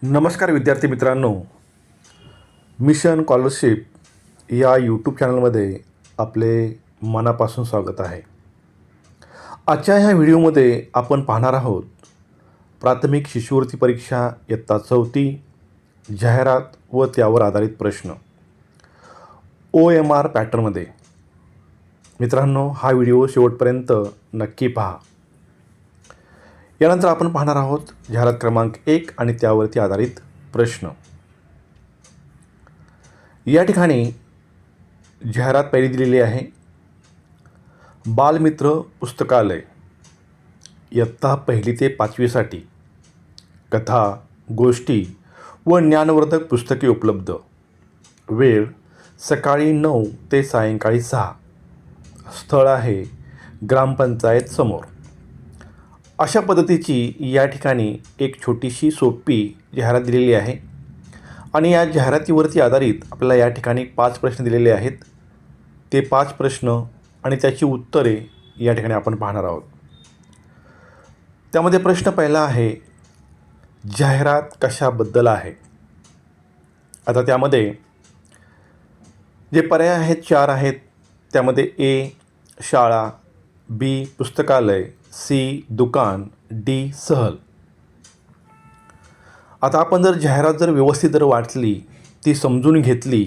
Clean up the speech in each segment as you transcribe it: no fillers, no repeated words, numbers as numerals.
नमस्कार विद्यार्थी मित्रांनो, मिशन स्कॉलरशिप या यूट्यूब चॅनलमध्ये आपले मनापासून स्वागत आहे. आजच्या ह्या व्हिडिओमध्ये आपण पाहणार आहोत प्राथमिक शिष्यवृत्ती परीक्षा इयत्ता 4थी जाहिरात व त्यावर आधारित प्रश्न OMR पॅटर्नमध्ये. मित्रांनो, हा व्हिडिओ शेवटपर्यंत नक्की पहा. यानंतर आपण पाहणार आहोत जाहिरात क्रमांक 1 आणि त्यावरती आधारित प्रश्न. या ठिकाणी जाहिरात पहिली दिलेली आहे. बालमित्र पुस्तकालय इयत्ता 1ली ते 5वीसाठी कथा, गोष्टी व ज्ञानवर्धक पुस्तके उपलब्ध. वेळ सकाळी 9 ते सायंकाळी 6. स्थळ आहे ग्रामपंचायत समोर. अशा पद्धतीची या ठिकाणी एक छोटीशी सोपी जाहिरात दिलेली आहे आणि या जाहिरातीवरती आधारित आपल्याला या ठिकाणी 5 प्रश्न दिलेले आहेत. ते 5 प्रश्न आणि त्याची उत्तरे या ठिकाणी आपण पाहणार आहोत. त्यामध्ये प्रश्न पहिला आहे, जाहिरात कशाबद्दल आहे. आता त्यामध्ये जे पर्याय आहेत 4 आहेत. त्यामध्ये A शाळा, B पुस्तकालय, C दुकान, D सहल. आता आपण जर जाहिरात व्यवस्थित वाचली, ती समजून घेतली,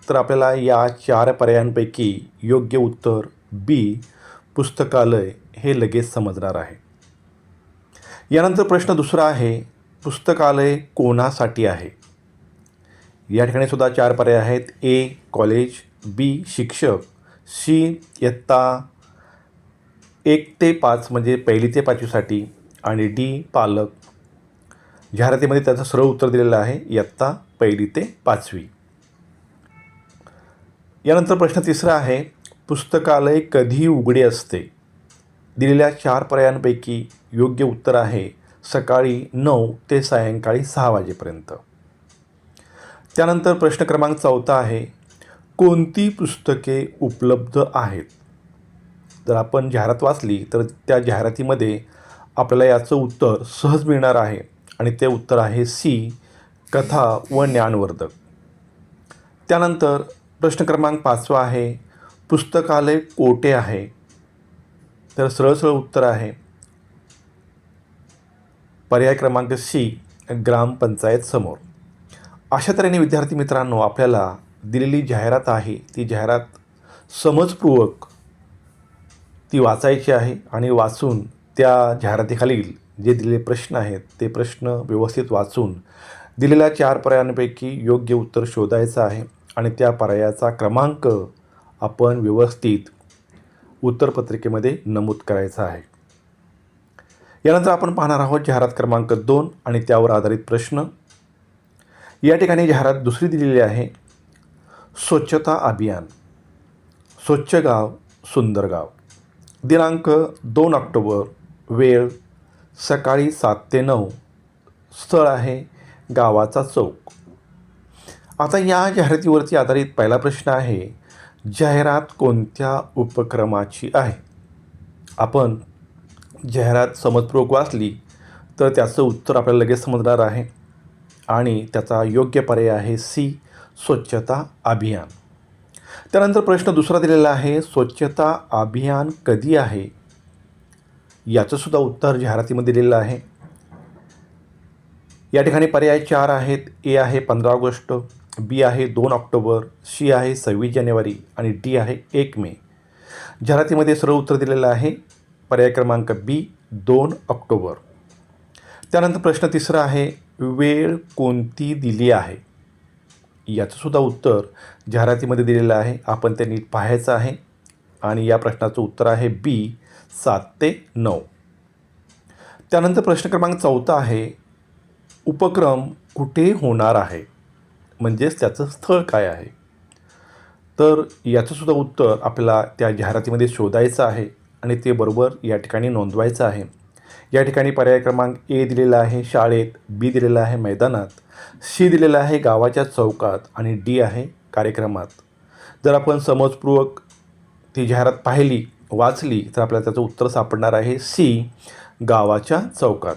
तर आपल्याला या 4 पर्यायांपैकी योग्य उत्तर B पुस्तकालय हे लगेच समजणार आहे. यानंतर प्रश्न दुसरा आहे, पुस्तकालय कोणासाठी आहे. या ठिकाणी सुद्धा 4 पर्याय आहेत. A कॉलेज, B शिक्षक, C इयत्ता 1 ते 5 म्हणजे 1ली ते 5वीसाठी आणि D पालक. जाहिरातीमध्ये त्याचं सरळ उत्तर दिलेलं आहे, इयत्ता 1ली ते 5वी. यानंतर प्रश्न तिसरा आहे, पुस्तकालय कधी उघडे असते. दिलेल्या 4 पर्यायांपैकी योग्य उत्तर आहे सकाळी 9 ते सायंकाळी 6 वाजेपर्यंत. त्यानंतर प्रश्न क्रमांक 4 आहे, कोणती पुस्तके उपलब्ध आहेत. जर आपण जाहिरात वाचली तर त्या जाहिरातीमध्ये आपल्याला याचं उत्तर सहज मिळणार आहे आणि ते उत्तर आहे C कथा व ज्ञानवर्धक. त्यानंतर प्रश्न क्रमांक 5 आहे, पुस्तकालय कोठे आहे. तर सरळ उत्तर आहे पर्याय क्रमांक C ग्रामपंचायत समोर. अशा तऱ्हेने विद्यार्थी मित्रांनो, आपल्याला दिलेली जाहिरात आहे ती जाहिरात समजपूर्वक ती वाचायची आहे आणि वाचून त्या जाहिरातीखालील जे दिलेले प्रश्न आहेत ते प्रश्न व्यवस्थित वाचून दिलेल्या 4 पर्यायांपैकी योग्य उत्तर शोधायचं आहे आणि त्या पर्यायाचा क्रमांक आपण व्यवस्थित उत्तरपत्रिकेमध्ये नमूद करायचा आहे. यानंतर आपण पाहणार आहोत जाहिरात क्रमांक 2 आणि त्यावर आधारित प्रश्न. या ठिकाणी जाहिरात दुसरी दिलेली आहे, स्वच्छता अभियान, स्वच्छ गाव सुंदर गाव. दिनांक 2 ऑक्टोबर. वेळ सकाळी 7 ते 9. स्थळ आहे गावाचा चौक. आता या जाहिरातीवरती आधारित पहिला प्रश्न आहे, जाहिरात कोणत्या उपक्रमाची आहे. आपण जाहिरात समजपूर्वक वाचली तर त्याचं उत्तर आपल्याला लगेच समजणार आहे आणि त्याचा योग्य पर्याय आहे C स्वच्छता अभियान. त्यानंतर प्रश्न दुसरा दिलेला आहे, स्वच्छता अभियान कधी आहे. याचंसुद्धा उत्तर जाहिरातीमध्ये दिलेलं आहे. या ठिकाणी पर्याय 4 आहेत. A आहे 15 ऑगस्ट, B आहे 2 ऑक्टोबर, C आहे 26 जानेवारी आणि D आहे 1 मे. जाहिरातीमध्ये सरळ उत्तर दिलेलं आहे पर्याय क्रमांक B 2 ऑक्टोबर. त्यानंतर प्रश्न तिसरा आहे, वेळ कोणती दिली आहे. याचंसुद्धा उत्तर जाहिरातीमध्ये दिलेलं आहे. आपण ते नीट पाहायचं आहे आणि या प्रश्नाचं उत्तर आहे B 7 ते 9. त्यानंतर प्रश्न क्रमांक 4 आहे, उपक्रम कुठे होणार आहे, म्हणजेच त्याचं स्थळ काय आहे. तर याचंसुद्धा उत्तर आपल्याला त्या जाहिरातीमध्ये शोधायचं आहे आणि ते बरोबर या ठिकाणी नोंदवायचं आहे. या ठिकाणी पर्याय क्रमांक A दिलेला आहे शाळेत, B दिलेला आहे मैदानात, C दिलेला आहे गावाच्या चौकात आणि D आहे कार्यक्रमात. जर आपण समजपूर्वक ती जाहिरात पाहिली, वाचली तर आपल्याला त्याचं उत्तर सापडणार आहे C गावाच्या चौकात.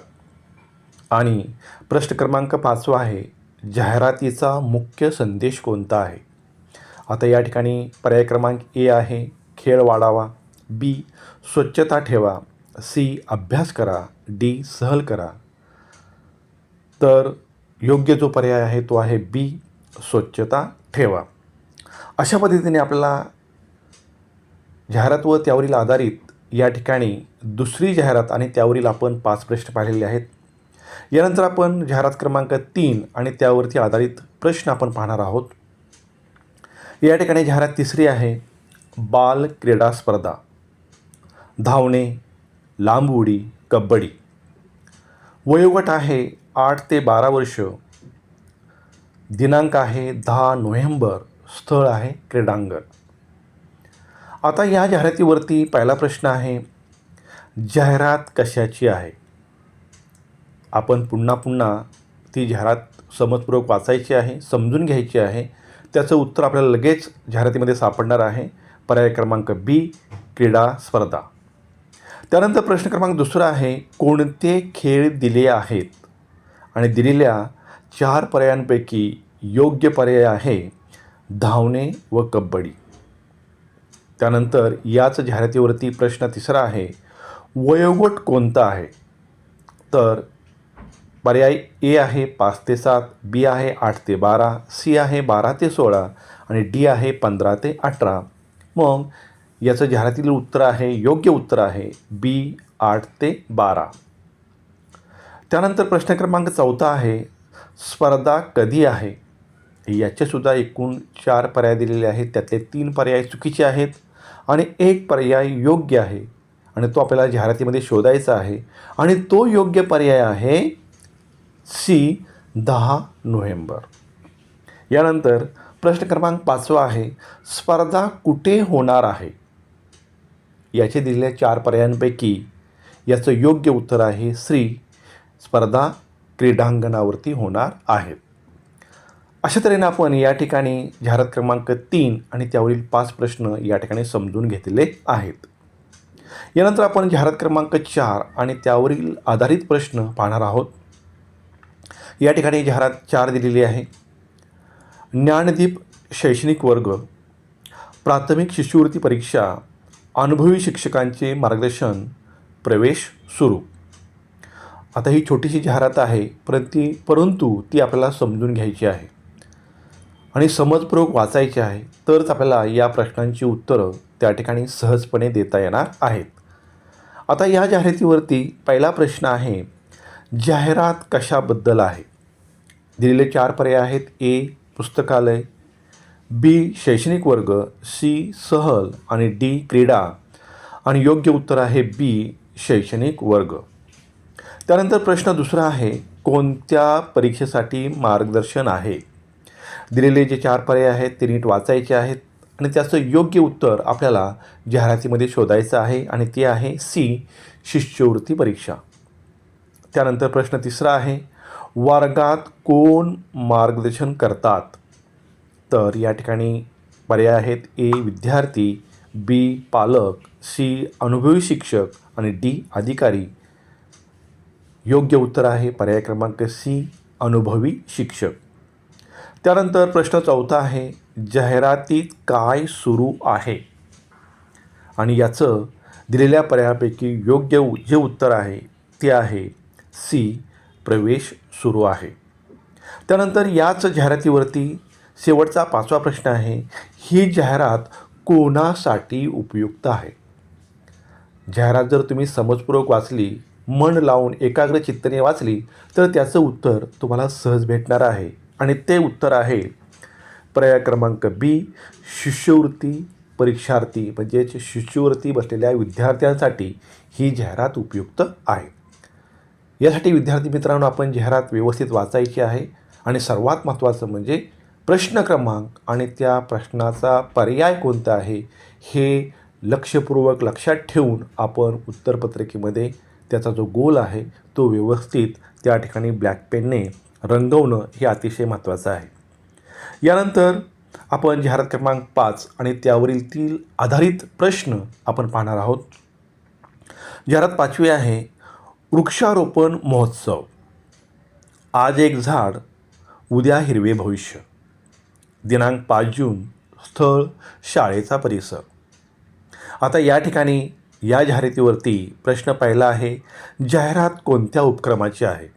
आणि प्रश्न क्रमांक 5 आहे, जाहिरातीचा मुख्य संदेश कोणता आहे? आता या ठिकाणी पर्याय क्रमांक ए आहे, खेळ वाढावा, बी स्वच्छता ठेवा, सी अभ्यास करा, डी सहल करा. तर योग्य जो पर्याय आहे तो आहे बी स्वच्छता ठेवा. अशा पद्धतीने आपल्याला जाहिरात व त्यावरील आधारित या ठिकाणी दुसरी जाहिरात आणि त्यावरील आपण 5 प्रश्न पाहिलेले आहेत. यानंतर आपण जाहिरात क्रमांक 3 आणि त्यावरती आधारित प्रश्न आपण पाहणार आहोत. या ठिकाणी जाहिरात तिसरी आहे, बाल क्रीडा स्पर्धा, धावणे, लांब उडी, कबड्डी. वयोगट आहे 8 ते 12 वर्ष. दिनांक आहे 10 नोव्हेंबर. स्थळ आहे क्रीडांगण. आता या जाहिरातीवरती पहिला प्रश्न आहे, जाहिरात कशाची आहे? आपण पुन्हा पुन्हा ती जाहिरात समजपूर्वक वाचायची आहे, समजून घ्यायची आहे. त्याचं उत्तर आपल्याला लगेच जाहिरातीमध्ये सापडणार आहे. पर्याय क्रमांक बी क्रीडा स्पर्धा. त्यानंतर प्रश्न क्रमांक दुसरा आहे, कोणते खेळ दिले आहेत? आणि दिलेल्या 4 पर्यायांपैकी योग्य पर्याय आहे धावणे व कबड्डी. त्यानंतर याच जाहिरातीवरती प्रश्न तिसरा आहे, वयोगट कोणता आहे? तर पर्याय ए आहे 5 ते 7, बी आहे 8 ते 12, सी आहे 12 ते 16 आणि डी आहे 15 ते 18. मग याचं जाहिरातीतील उत्तर आहे, योग्य उत्तर आहे बी 8 ते 12. त्यानंतर प्रश्न क्रमांक 4 आहे, स्पर्धा कधी आहे? याचेसुद्धा एकूण 4 पर्याय दिलेले आहेत. त्यातले 3 पर्याय चुकीचे आहेत आणि 1 पर्याय योग्य आहे आणि तो आपल्याला जाहिरातीमध्ये शोधायचा आहे. आणि तो योग्य पर्याय आहे सी 10 नोव्हेंबर. यानंतर प्रश्न क्रमांक 5 आहे, स्पर्धा कुठे होणार आहे? याचे दिलेल्या 4 पर्यायांपैकी याचं योग्य उत्तर आहे सी, स्पर्धा क्रीडांगणावरती होणार आहेत. अशा तऱ्हेने आपण या ठिकाणी जाहिरात क्रमांक 3 आणि त्यावरील 5 प्रश्न या ठिकाणी समजून घेतलेले आहेत. यानंतर आपण जाहिरात क्रमांक 4 आणि त्यावरील आधारित प्रश्न पाहणार आहोत. या ठिकाणी जाहिरात 4 दिलेली आहे, ज्ञानदीप शैक्षणिक वर्ग, प्राथमिक शिष्यवृत्ती परीक्षा, अनुभवी शिक्षकांचे मार्गदर्शन, प्रवेश सुरू. आता ही छोटीशी जाहिरात आहे, परंतु ती आपल्याला समजून घ्यायची आहे आणि समजपूर्वक वाचायची आहे. तरच आपल्याला या प्रश्नांची उत्तरं त्या ठिकाणी सहजपणे देता येणार आहेत. आता या जाहिरातीवरती पहिला प्रश्न आहे, जाहिरात कशाबद्दल आहे? दिलेले 4 पर्याय आहेत, ए पुस्तकालय, बी शैक्षणिक वर्ग, सी सहल आणि डी क्रीडा. आणि योग्य उत्तर आहे बी शैक्षणिक वर्ग. त्यानंतर प्रश्न दुसरा आहे, कोणत्या परीक्षेसाठी मार्गदर्शन आहे? दिलेले जे 4 पर्याय आहेत ते नीट वाचायचे आहेत आणि त्याचं योग्य उत्तर आपल्याला जाहिरातीमध्ये शोधायचं आहे आणि ते आहे सी शिष्यवृत्ती परीक्षा. त्यानंतर प्रश्न तिसरा आहे, वर्गात कोण मार्गदर्शन करतात? तर या ठिकाणी पर्याय आहेत, ए विद्यार्थी, बी पालक, सी अनुभवी शिक्षक आणि डी अधिकारी. योग्य उत्तर आहे पर्याय क्रमांक सी अनुभवी शिक्षक. त्यानंतर प्रश्न 4 आहे, जाहिरातीत काय सुरू आहे? आणि याचं दिलेल्या पर्यायापैकी योग्य जे उत्तर आहे ते आहे सी प्रवेश सुरू आहे. त्यानंतर याच जाहिरातीवरती शेवटचा 5वा प्रश्न आहे, ही जाहिरात कोणासाठी उपयुक्त आहे? जाहिरात जर तुम्ही समजपूर्वक वाचली, मन लावून एकाग्रचित्ताने वाचली तर त्याचं उत्तर तुम्हाला सहज भेटणार आहे आणि ते उत्तर आहे पर्याय क्रमांक बी शिष्यवृत्ती परीक्षार्थी, म्हणजेच शिष्यवृत्ती बसलेल्या विद्यार्थ्यांसाठी ही जाहिरात उपयुक्त आहे. यासाठी विद्यार्थी मित्रांनो आपण जाहिरात व्यवस्थित वाचायची आहे आणि सर्वात महत्त्वाचं म्हणजे प्रश्न क्रमांक आणि त्या प्रश्नाचा पर्याय कोणता आहे हे लक्षपूर्वक लक्षात ठेवून आपण उत्तरपत्रिकेमध्ये त्याचा जो गोल आहे तो व्यवस्थित त्या ठिकाणी ब्लॅक पेनने रंगवणं हे अतिशय महत्त्वाचं आहे. यानंतर आपण जाहिरात क्रमांक 5 आणि त्यावरील आधारित प्रश्न आपण पाहणार आहोत. जाहिरात 5वी आहे, वृक्षारोपण महोत्सव. आज एक झाड उद्या हिरवे भविष्य. दिनांक 5 जून. स्थळ शाळेचा परिसर. आता या ठिकाणी या जाहिरातीवरती प्रश्न पहिला आहे, जाहिरात कोणत्या उपक्रमाची आहे?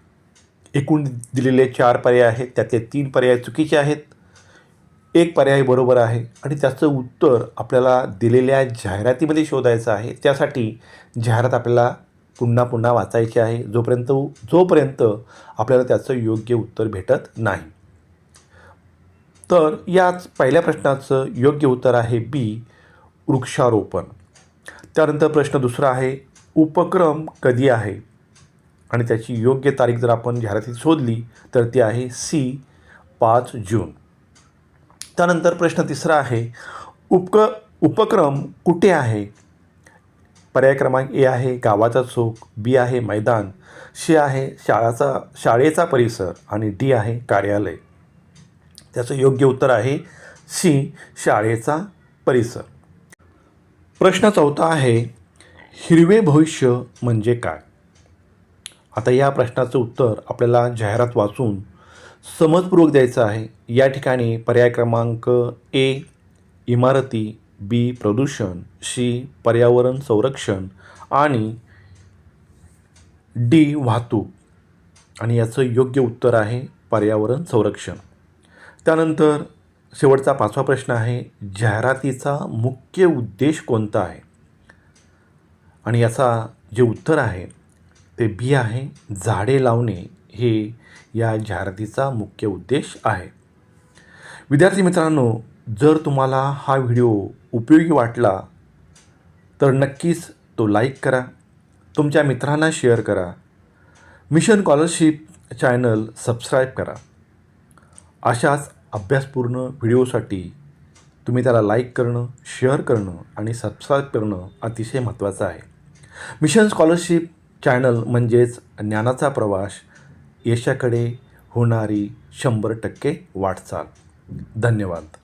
एकूण दिलेले 4 पर्याय आहेत, त्यातले 3 पर्याय चुकीचे आहेत, एक पर्याय बरोबर आहे आणि त्याचं उत्तर आपल्याला दिलेल्या जाहिरातीमध्ये शोधायचं आहे. त्यासाठी जाहिरात आपल्याला पुन्हा पुन्हा वाचायची आहे जोपर्यंत आपल्याला त्याचं योग्य उत्तर भेटत नाही. तर याच पहिल्या प्रश्नाचं योग्य उत्तर आहे बी, वृक्षारोपण. त्यानंतर प्रश्न दुसरा आहे, उपक्रम कधी आहे? आणि त्याची योग्य तारीख जर आपण जाहिरातीत शोधली तर ती आहे सी, 5 जून. त्यानंतर प्रश्न तिसरा आहे, उपक्रम कुठे आहे? पर्याय क्रमांक ए आहे गावाचा चौक, बी आहे मैदान, सी आहे शाळेचा परिसर आणि डी आहे कार्यालय. त्याचं योग्य उत्तर आहे सी, शाळेचा परिसर. प्रश्न चौथा आहे, हिरवे भविष्य म्हणजे काय? आता या प्रश्नाचं उत्तर आपल्याला जाहिरात वाचून समजपूर्वक द्यायचं आहे. या ठिकाणी पर्याय क्रमांक ए इमारती, बी प्रदूषण, सी पर्यावरण संरक्षण आणि डी वाहतूक. आणि याचं योग्य उत्तर आहे पर्यावरण संरक्षण. त्यानंतर शेवटचा 5वा प्रश्न आहे, जाहिरातीचा मुख्य उद्देश कोणता आहे? आणि याचा जे उत्तर आहे ते बी आहे, झाडे लावणे हे या जाहिरातीचा मुख्य उद्देश आहे. विद्यार्थी मित्रांनो, जर तुम्हाला हा व्हिडिओ उपयोगी वाटला तर नक्कीच तो लाईक करा, तुमच्या मित्रांना शेअर करा, मिशन स्कॉलरशिप चॅनल सबस्क्राईब करा. अशाच अभ्यासपूर्ण व्हिडिओसाठी तुम्ही त्याला लाईक करणं, शेअर करणं आणि सबस्क्राईब करणं अतिशय महत्त्वाचं आहे. मिशन स्कॉलरशिप चॅनल म्हणजेच ज्ञानाचा प्रवास, यशाकडे होणारी 100% वाटचाल. धन्यवाद.